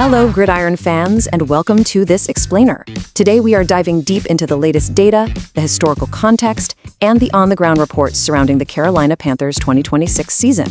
Hello, Gridiron fans, and welcome to this explainer. Today we are diving deep into the latest data, the historical context, and the on-the-ground reports surrounding the Carolina Panthers 2026 season.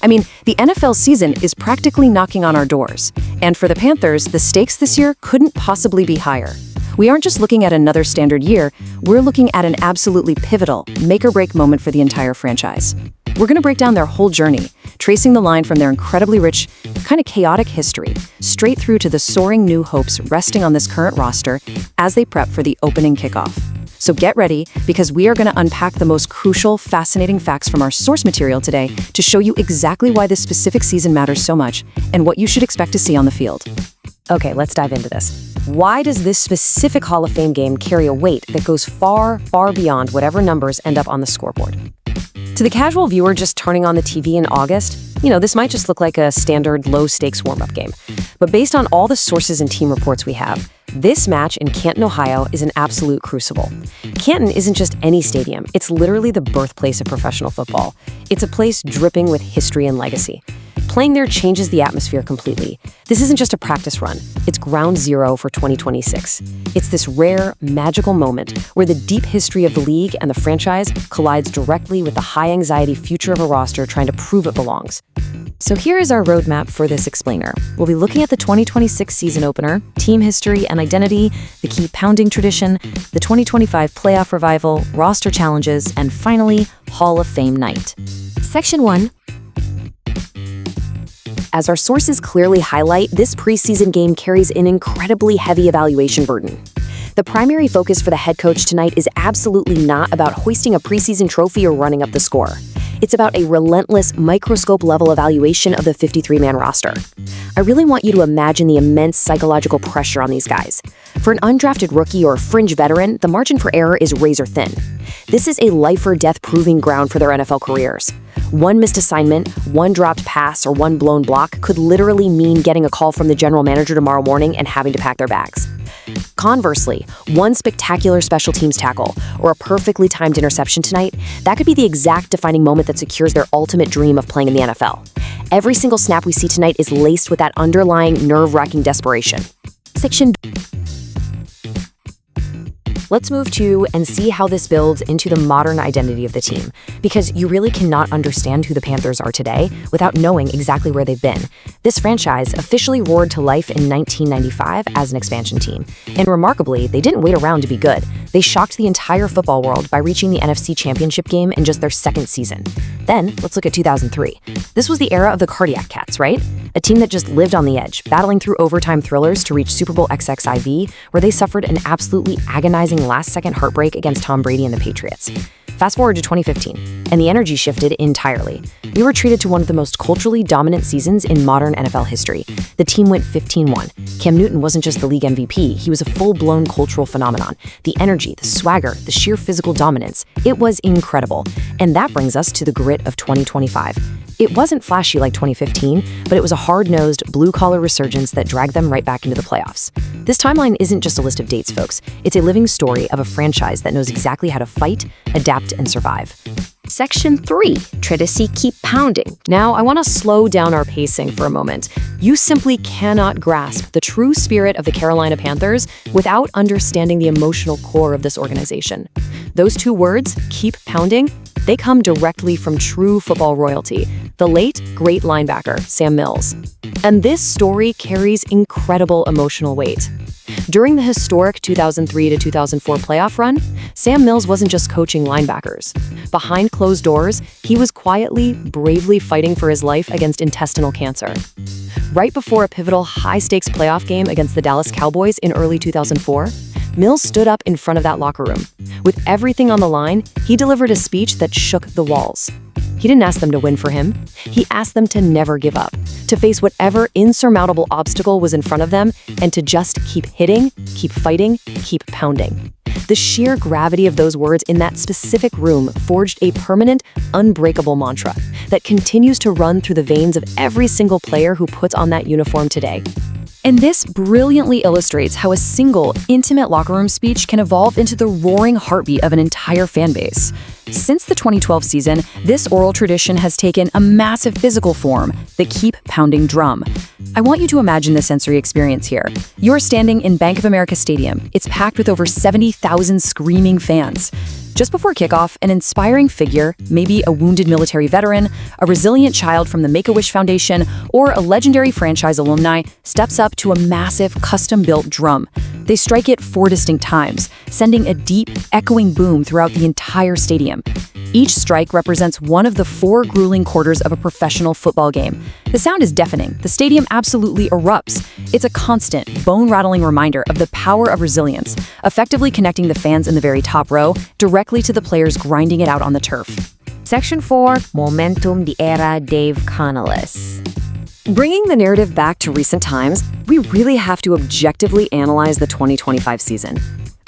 I mean, the NFL season is practically knocking on our doors, and for the Panthers, the stakes this year couldn't possibly be higher. We aren't just looking at another standard year, we're looking at an absolutely pivotal, make-or-break moment for the entire franchise. We're going to break down their whole journey, tracing the line from their incredibly rich, kind of chaotic history, straight through to the soaring new hopes resting on this current roster as they prep for the opening kickoff. So get ready, because we are going to unpack the most crucial, fascinating facts from our source material today to show you exactly why this specific season matters so much and what you should expect to see on the field. Okay, let's dive into this. Why does this specific Hall of Fame game carry a weight that goes far, far beyond whatever numbers end up on the scoreboard? To the casual viewer just turning on the TV in August, this might just look like a standard low-stakes warm-up game. But based on all the sources and team reports we have, this match in Canton, Ohio is an absolute crucible. Canton isn't just any stadium, it's literally the birthplace of professional football. It's a place dripping with history and legacy. Playing there changes the atmosphere completely. This isn't just a practice run, it's ground zero for 2026. It's this rare, magical moment where the deep history of the league and the franchise collides directly with the high-anxiety future of a roster trying to prove it belongs. So here is our roadmap for this explainer. We'll be looking at the 2026 season opener, team history and identity, the key pounding tradition, the 2025 playoff revival, roster challenges, and finally, Hall of Fame night. Section 1. As our sources clearly highlight, this preseason game carries an incredibly heavy evaluation burden. The primary focus for the head coach tonight is absolutely not about hoisting a preseason trophy or running up the score. It's about a relentless, microscope-level evaluation of the 53-man roster. I really want you to imagine the immense psychological pressure on these guys. For an undrafted rookie or fringe veteran, the margin for error is razor-thin. This is a life-or-death proving ground for their NFL careers. One missed assignment, one dropped pass, or one blown block could literally mean getting a call from the general manager tomorrow morning and having to pack their bags. Conversely, one spectacular special teams tackle or a perfectly timed interception tonight, that could be the exact defining moment that secures their ultimate dream of playing in the NFL. Every single snap we see tonight is laced with that underlying nerve-wracking desperation. Section. Let's move to and see how this builds into the modern identity of the team, because you really cannot understand who the Panthers are today without knowing exactly where they've been. This franchise officially roared to life in 1995 as an expansion team, and remarkably, they didn't wait around to be good. They shocked the entire football world by reaching the NFC Championship game in just their second season. Then, let's look at 2003. This was the era of the Cardiac Cats, right? A team that just lived on the edge, battling through overtime thrillers to reach Super Bowl XXIV, where they suffered an absolutely agonizing last-second heartbreak against Tom Brady and the Patriots. Fast forward to 2015, and the energy shifted entirely. We were treated to one of the most culturally dominant seasons in modern NFL history. The team went 15-1. Cam Newton wasn't just the league MVP, he was a full-blown cultural phenomenon. The energy, the swagger, the sheer physical dominance, it was incredible. And that brings us to the grit of 2025. It wasn't flashy like 2015, but it was a hard-nosed, blue-collar resurgence that dragged them right back into the playoffs. This timeline isn't just a list of dates, folks. It's a living story of a franchise that knows exactly how to fight, adapt, and survive. Section 3, Treaty Keep Pounding. Now, I want to slow down our pacing for a moment. You simply cannot grasp the true spirit of the Carolina Panthers without understanding the emotional core of this organization. Those two words, keep pounding, they come directly from true football royalty, the late, great linebacker, Sam Mills. And this story carries incredible emotional weight. During the historic 2003 to 2004 playoff run, Sam Mills wasn't just coaching linebackers. Behind closed doors, he was quietly, bravely fighting for his life against intestinal cancer. Right before a pivotal high-stakes playoff game against the Dallas Cowboys in early 2004, Mills stood up in front of that locker room. With everything on the line, he delivered a speech that shook the walls. He didn't ask them to win for him. He asked them to never give up, to face whatever insurmountable obstacle was in front of them, and to just keep hitting, keep fighting, keep pounding. The sheer gravity of those words in that specific room forged a permanent, unbreakable mantra that continues to run through the veins of every single player who puts on that uniform today. And this brilliantly illustrates how a single, intimate locker room speech can evolve into the roaring heartbeat of an entire fan base. Since the 2012 season, this oral tradition has taken a massive physical form, the keep pounding drum. I want you to imagine the sensory experience here. You're standing in Bank of America Stadium. It's packed with over 70,000 screaming fans. Just before kickoff, an inspiring figure, maybe a wounded military veteran, a resilient child from the Make-A-Wish Foundation, or a legendary franchise alumni, steps up to a massive, custom-built drum. They strike it 4 distinct times, sending a deep, echoing boom throughout the entire stadium. Each strike represents one of the 4 grueling quarters of a professional football game. The sound is deafening. The stadium absolutely erupts. It's a constant, bone-rattling reminder of the power of resilience, effectively connecting the fans in the very top row directly to the players grinding it out on the turf. Section 4, Momentum di Era Dave Canales. Bringing the narrative back to recent times, we really have to objectively analyze the 2025 season.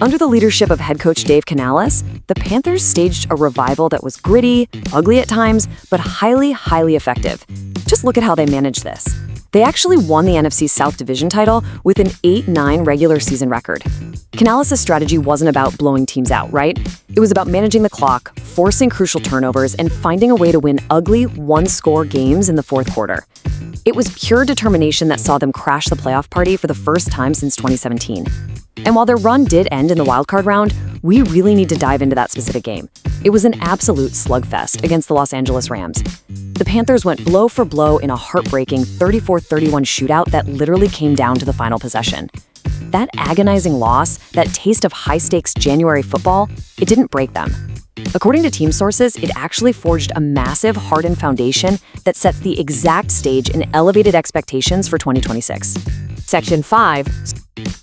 Under the leadership of head coach Dave Canales, the Panthers staged a revival that was gritty, ugly at times, but highly effective. Just look at how they managed this. They actually won the NFC South Division title with an 8-9 regular season record. Canales' strategy wasn't about blowing teams out, right? It was about managing the clock, forcing crucial turnovers, and finding a way to win ugly, one-score games in the fourth quarter. It was pure determination that saw them crash the playoff party for the first time since 2017. And while their run did end in the wildcard round, we really need to dive into that specific game. It was an absolute slugfest against the Los Angeles Rams. The Panthers went blow for blow in a heartbreaking 34-31 shootout that literally came down to the final possession. That agonizing loss, that taste of high-stakes January football, it didn't break them. According to team sources, it actually forged a massive, hardened foundation that sets the exact stage and elevated expectations for 2026. Section 5.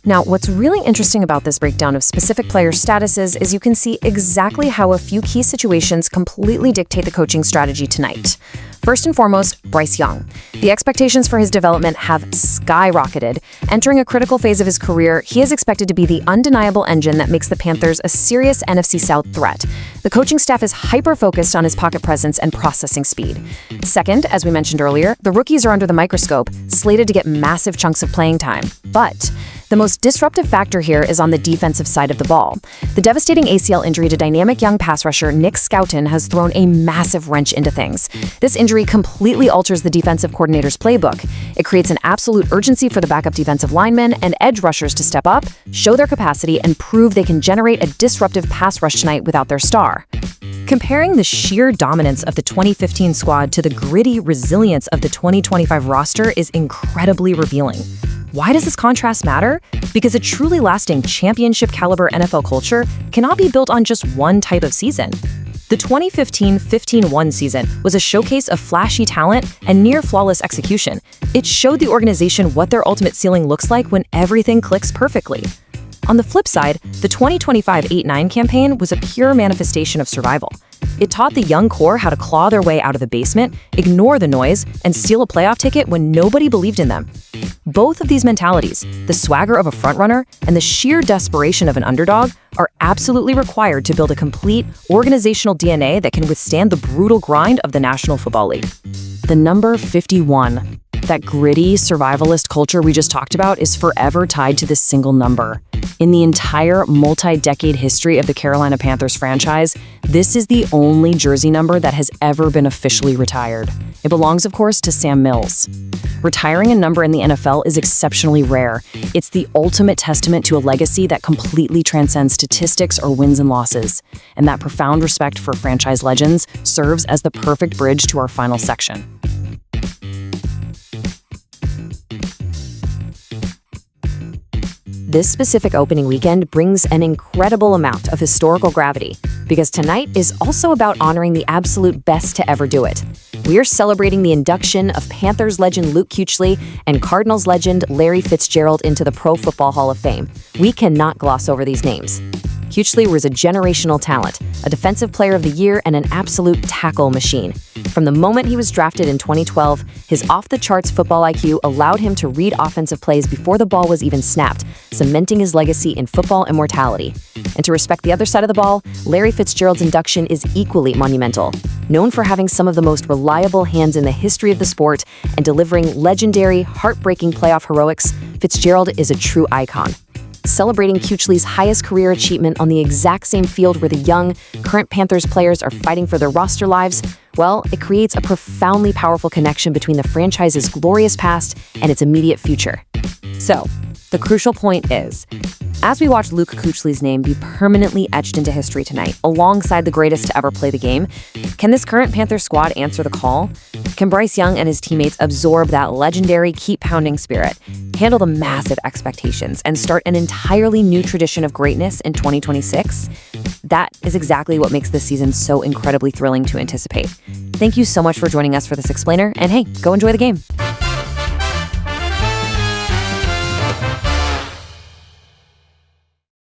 Now, what's really interesting about this breakdown of specific player statuses is you can see exactly how a few key situations completely dictate the coaching strategy tonight. First and foremost, Bryce Young. The expectations for his development have skyrocketed. Entering a critical phase of his career, he is expected to be the undeniable engine that makes the Panthers a serious NFC South threat. The coaching staff is hyper-focused on his pocket presence and processing speed. Second, as we mentioned earlier, the rookies are under the microscope, slated to get massive chunks of playing time. But the most disruptive factor here is on the defensive side of the ball. The devastating ACL injury to dynamic young pass rusher Nick Scouton has thrown a massive wrench into things. This injury completely alters the defensive coordinator's playbook. It creates an absolute urgency for the backup defensive linemen and edge rushers to step up, show their capacity, and prove they can generate a disruptive pass rush tonight without their star. Comparing the sheer dominance of the 2015 squad to the gritty resilience of the 2025 roster is incredibly revealing. Why does this contrast matter? Because a truly lasting championship-caliber NFL culture cannot be built on just one type of season. The 2015-15-1 season was a showcase of flashy talent and near-flawless execution. It showed the organization what their ultimate ceiling looks like when everything clicks perfectly. On the flip side, the 2025 8-9 campaign was a pure manifestation of survival. It taught the young core how to claw their way out of the basement, ignore the noise, and steal a playoff ticket when nobody believed in them. Both of these mentalities, the swagger of a frontrunner and the sheer desperation of an underdog, are absolutely required to build a complete organizational DNA that can withstand the brutal grind of the National Football League. The number 51. That gritty, survivalist culture we just talked about is forever tied to this single number. In the entire multi-decade history of the Carolina Panthers franchise, this is the only jersey number that has ever been officially retired. It belongs, of course, to Sam Mills. Retiring a number in the NFL is exceptionally rare. It's the ultimate testament to a legacy that completely transcends statistics or wins and losses. And that profound respect for franchise legends serves as the perfect bridge to our final section. This specific opening weekend brings an incredible amount of historical gravity, because tonight is also about honoring the absolute best to ever do it. We are celebrating the induction of Panthers legend Luke Kuechly and Cardinals legend Larry Fitzgerald into the Pro Football Hall of Fame. We cannot gloss over these names. Kuechly was a generational talent, a Defensive Player of the Year, and an absolute tackle machine. From the moment he was drafted in 2012, his off-the-charts football IQ allowed him to read offensive plays before the ball was even snapped, cementing his legacy in football immortality. And to respect the other side of the ball, Larry Fitzgerald's induction is equally monumental. Known for having some of the most reliable hands in the history of the sport and delivering legendary, heartbreaking playoff heroics, Fitzgerald is a true icon. Celebrating Kuechly's highest career achievement on the exact same field where the young, current Panthers players are fighting for their roster lives, well, it creates a profoundly powerful connection between the franchise's glorious past and its immediate future. So, the crucial point is, as we watch Luke Kuechly's name be permanently etched into history tonight, alongside the greatest to ever play the game, can this current Panthers squad answer the call? Can Bryce Young and his teammates absorb that legendary keep-pounding spirit, handle the massive expectations, and start an entirely new tradition of greatness in 2026? That is exactly what makes this season so incredibly thrilling to anticipate. Thank you so much for joining us for this explainer, and hey, go enjoy the game.